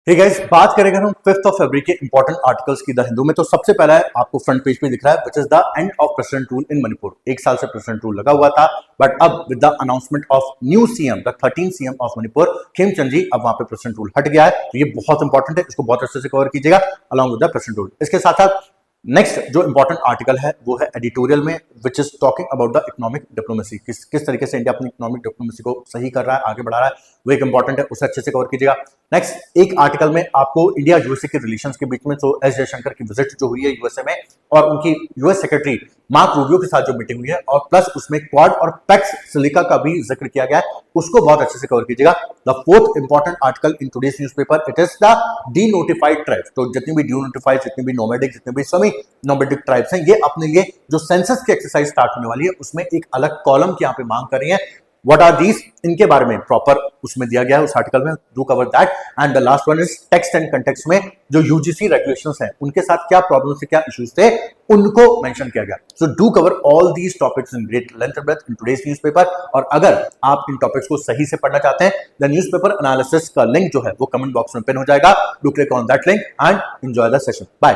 Hey guys, बात करेंगे हम 5 फरवरी के इंपॉर्टेंट आर्टिकल्स की द हिंदू में। तो सबसे पहला है, आपको फ्रंट पेज पे दिख रहा है, which is the end of president rule in Manipur. एक साल से प्रेसिडेंट रूल लगा हुआ था, बट अब with the announcement of new CM, the 13 CM of Manipur, Khemchand ji, अब वहां पे प्रेसिडेंट रूल हट गया है। तो ये बहुत इंपॉर्टेंट है, इसको बहुत अच्छे से कवर कीजिएगा along with the president rule. इसके साथ साथ नेक्स्ट जो इंपॉर्टेंट आर्टिकल है वो है एडिटोरियल में, which is talking about the economic diplomacy. किस तरीके से इंडिया अपनी इकोनॉमिक डिप्लोमेसी को सही कर रहा है, आगे बढ़ा रहा है, वो एक इंपॉर्टेंट है, उसे अच्छे से कवर कीजिएगा। नेक्स्ट एक आर्टिकल में आपको इंडिया यूएसए के रिलेशंस के बीच में एस जयशंकर की विजिट जो हुई है यूएसए में, और उनकी यूएस सेक्रेटरी मार्क रूबियो के साथ जो मीटिंग हुई है, और प्लस उसमें क्वाड और पैक्स सिलिका का भी जिक्र किया गया है, उसको बहुत अच्छे से कवर कीजिएगा। The fourth important article in today's newspaper, it is the D notified tribes. तो जितनी भी डी नोटिफाइड, जितनी भी नोमैडिक, जितने भी सेमी नोमैडिक ट्राइब्स हैं, ये अपने लिए जो सेंसस की एक्सरसाइज स्टार्ट होने वाली है उसमें एक अलग कॉलम की यहाँ पे मांग कर रही है। What are these? इनके बारे में प्रॉपर उसमें दिया गया है उस आर्टिकल में, do cover that. And the last one is text and context में जो यूजीसी रेगुलेशंस हैं उनके साथ क्या प्रॉब्लम से, क्या इश्यूज थे, उनको मेंशन किया गया। So do cover all these topics in great length and breadth in today's newspaper. और अगर आप इन टॉपिक्स को सही से पढ़ना चाहते हैं, द न्यूज़पेपर एनालिसिस का लिंक जो है वो कमेंट बॉक्स में पिन हो जाएगा। Do click on that link and enjoy the session. Bye.